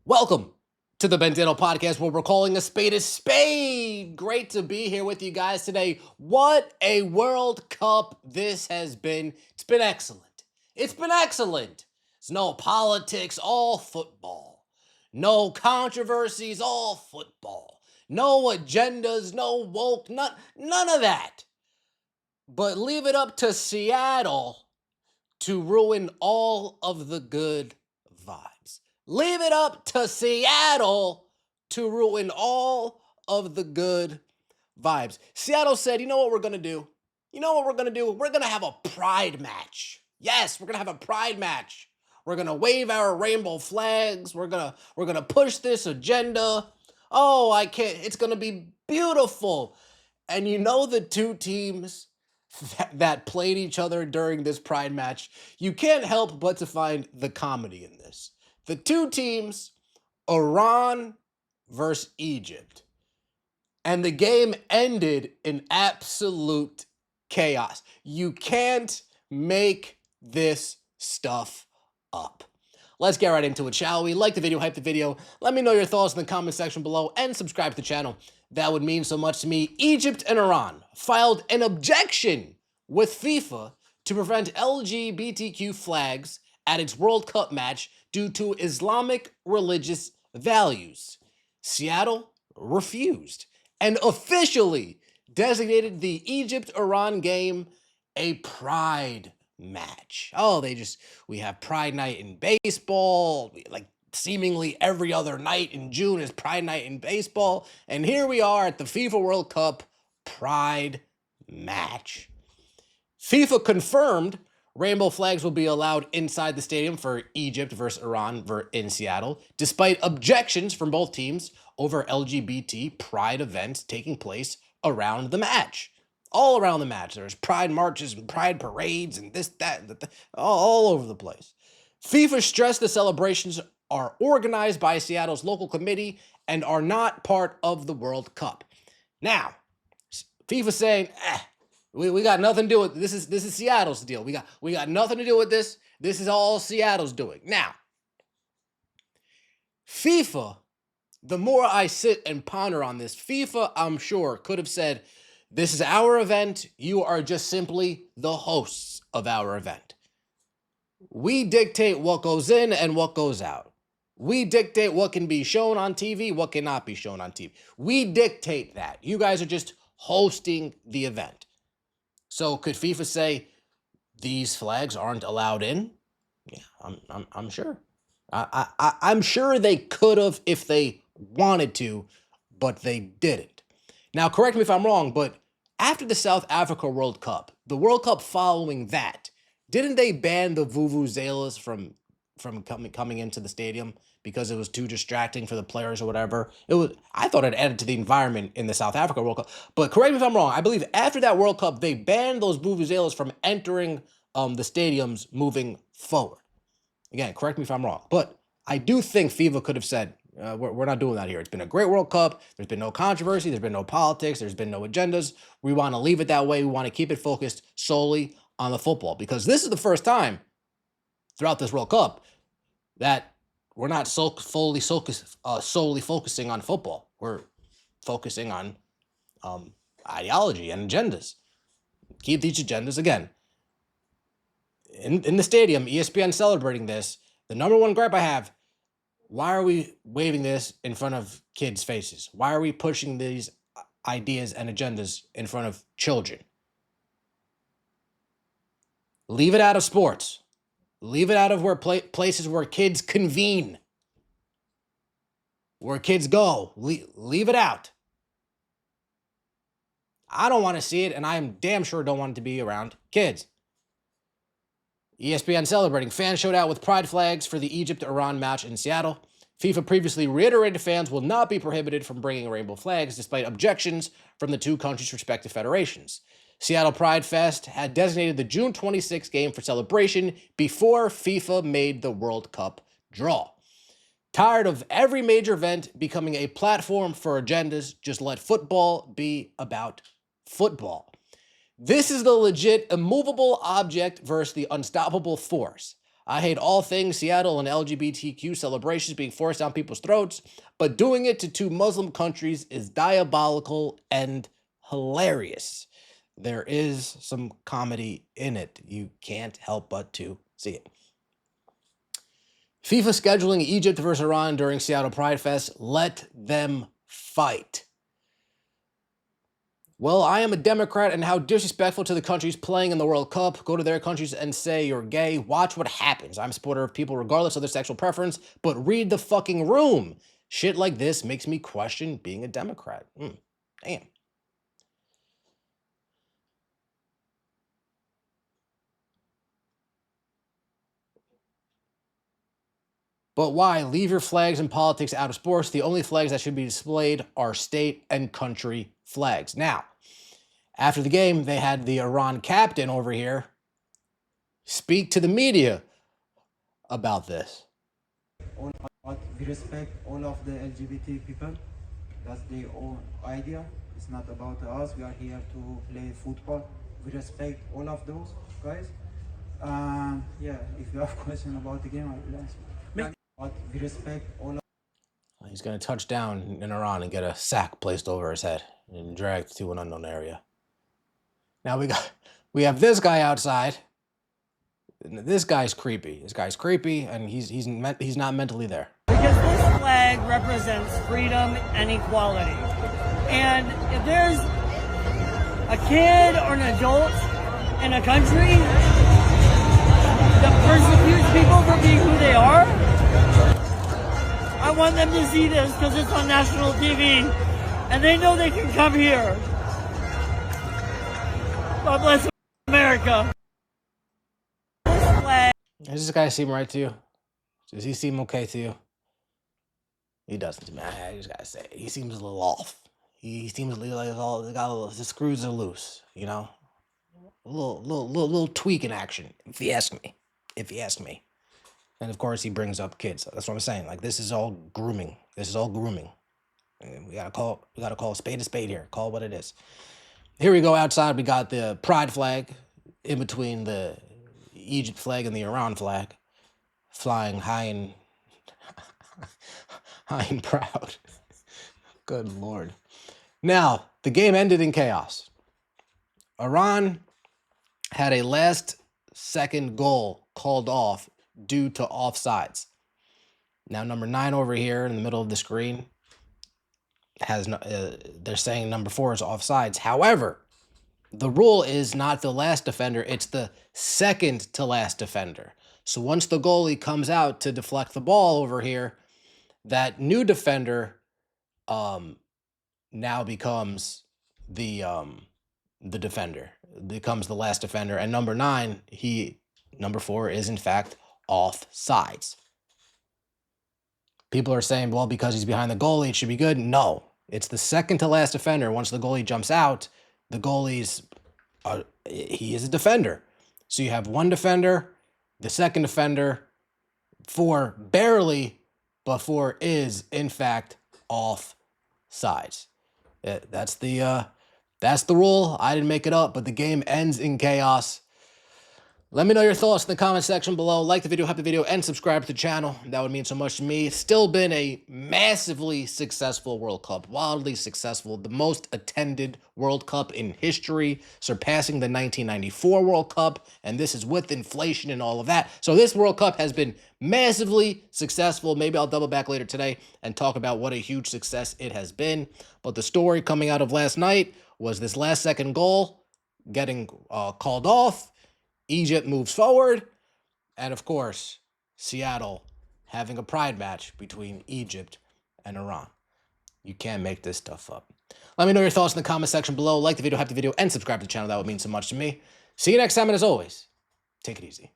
Welcome to the Bandito Podcast, where we're calling a spade. Great to be here with you guys today. What a World Cup this has been. It's been excellent. It's been excellent. There's no politics, all football. No controversies, all football. No agendas, no woke, none of that. But leave it up to Seattle to ruin all of the good vibes. Leave it up to Seattle to ruin all of the good vibes. Seattle said, you know what we're going to do? You know what we're going to do? We're going to have a pride match. Yes, we're going to have a pride match. We're going to wave our rainbow flags. We're going to push this agenda. Oh, I can't. It's going to be beautiful. And you know the two teams that played each other during this pride match, you can't help but to find the comedy in this. The two teams, Iran versus Egypt. And the game ended in absolute chaos. You can't make this stuff up. Let's get right into it, shall we? Like the video, hype the video. Let me know your thoughts in the comment section below and subscribe to the channel. That would mean so much to me. Egypt and Iran filed an objection with FIFA to prevent LGBTQ flags at its World Cup match due to Islamic religious values. Seattle refused and officially designated the Egypt-Iran game a pride match. Oh, we have Pride Night in baseball. Like seemingly every other night in June is Pride Night in baseball. And here we are at the FIFA World Cup Pride match. FIFA confirmed rainbow flags will be allowed inside the stadium for Egypt versus Iran in Seattle, despite objections from both teams over LGBT pride events taking place around the match. All around the match. There's pride marches and pride parades and this, that, and that, all over the place. FIFA stressed the celebrations are organized by Seattle's local committee and are not part of the World Cup. Now, FIFA saying, we got nothing to do with this. This is Seattle's deal. We got nothing to do with this. This is all Seattle's doing. Now, FIFA, the more I sit and ponder on this, FIFA, I'm sure, could have said, this is our event. You are just simply the hosts of our event. We dictate what goes in and what goes out. We dictate what can be shown on TV, what cannot be shown on TV. We dictate that. You guys are just hosting the event. So could FIFA say these flags aren't allowed in? Yeah, I'm sure. I'm sure they could have if they wanted to, but they didn't. Now, correct me if I'm wrong, but after the South Africa World Cup, the World Cup following that, didn't they ban the vuvuzelas from coming into the stadium because it was too distracting for the players or whatever? I thought it added to the environment in the South Africa World Cup. But correct me if I'm wrong. I believe after that World Cup, they banned those vuvuzelas from entering the stadiums moving forward. Again, correct me if I'm wrong. But I do think FIFA could have said, we're not doing that here. It's been a great World Cup. There's been no controversy. There's been no politics. There's been no agendas. We want to leave it that way. We want to keep it focused solely on the football, because this is the first time throughout this World Cup that we're not solely focusing on football. We're focusing on ideology and agendas. Keep these agendas, again, in the stadium, ESPN celebrating this. The number one gripe I have, why are we waving this in front of kids' faces? Why are we pushing these ideas and agendas in front of children? Leave it out of sports. Leave it out of where places where kids convene, where kids go. Leave it out. I don't want to see it, and I am damn sure don't want it to be around kids. ESPN celebrating. Fans showed out with pride flags for the Egypt-Iran match in Seattle. FIFA previously reiterated fans will not be prohibited from bringing rainbow flags despite objections from the two countries' respective federations. Seattle Pride Fest had designated the June 26th game for celebration before FIFA made the World Cup draw. Tired of every major event becoming a platform for agendas, just let football be about football. This is the legit immovable object versus the unstoppable force. I hate all things Seattle and LGBTQ celebrations being forced down people's throats, but doing it to two Muslim countries is diabolical and hilarious. There is some comedy in it. You can't help but to see it. FIFA scheduling Egypt versus Iran during Seattle Pride Fest. Let them fight. Well, I am a Democrat, and how disrespectful to the countries playing in the World Cup. Go to their countries and say you're gay. Watch what happens. I'm a supporter of people regardless of their sexual preference, but read the fucking room. Shit like this makes me question being a Democrat. Damn. But why? Leave your flags and politics out of sports. The only flags that should be displayed are state and country flags. Now, after the game, they had the Iran captain over here speak to the media about this. We respect all of the LGBT people. That's their own idea. It's not about us. We are here to play football. We respect all of those guys. Yeah, if you have a question about the game, I will answer. We respect all of. He's going to touch down in Iran and get a sack placed over his head and dragged to an unknown area. Now we have this guy outside. This guy's creepy. This guy's creepy, and he's not mentally there. Because this flag represents freedom and equality. And if there's a kid or an adult in a country that persecutes people for being who they are, I want them to see this because it's on national TV, and they know they can come here. God bless America. Does this guy seem right to you? Does he seem okay to you? He doesn't to me. I just gotta say, he seems a little off. He seems like the screws are loose, you know? A little tweak in action, if you ask me. If you ask me. And of course, he brings up kids. That's what I'm saying. Like, this is all grooming. This is all grooming. And we gotta call a spade here. Call it what it is. Here we go outside. We got the pride flag in between the Egypt flag and the Iran flag, flying high and proud. Good Lord. Now, the game ended in chaos. Iran had a last-second goal called off due to offsides. Now, number 9 over here in the middle of the screen has they're saying number 4 is offsides. However, the rule is not the last defender, it's the second to last defender. So once the goalie comes out to deflect the ball over here, that new defender now becomes the defender, becomes the last defender. And number 9, number 4 is in fact offsides. People are saying, well, because he's behind the goalie, it should be good. No, it's the second to last defender. Once the goalie jumps out, the goalie's, he is a defender. So you have one defender, the second defender, 4 barely, but 4 is in fact offsides. That's the rule. I didn't make it up, but the game ends in chaos. Let me know your thoughts in the comment section below. Like the video, hype the video, and subscribe to the channel. That would mean so much to me. It's still been a massively successful World Cup. Wildly successful. The most attended World Cup in history, surpassing the 1994 World Cup. And this is with inflation and all of that. So this World Cup has been massively successful. Maybe I'll double back later today and talk about what a huge success it has been. But the story coming out of last night was this last second goal getting called off. Egypt moves forward, and of course, Seattle having a pride match between Egypt and Iran. You can't make this stuff up. Let me know your thoughts in the comment section below. Like the video, hype the video, and subscribe to the channel. That would mean so much to me. See you next time, and as always, take it easy.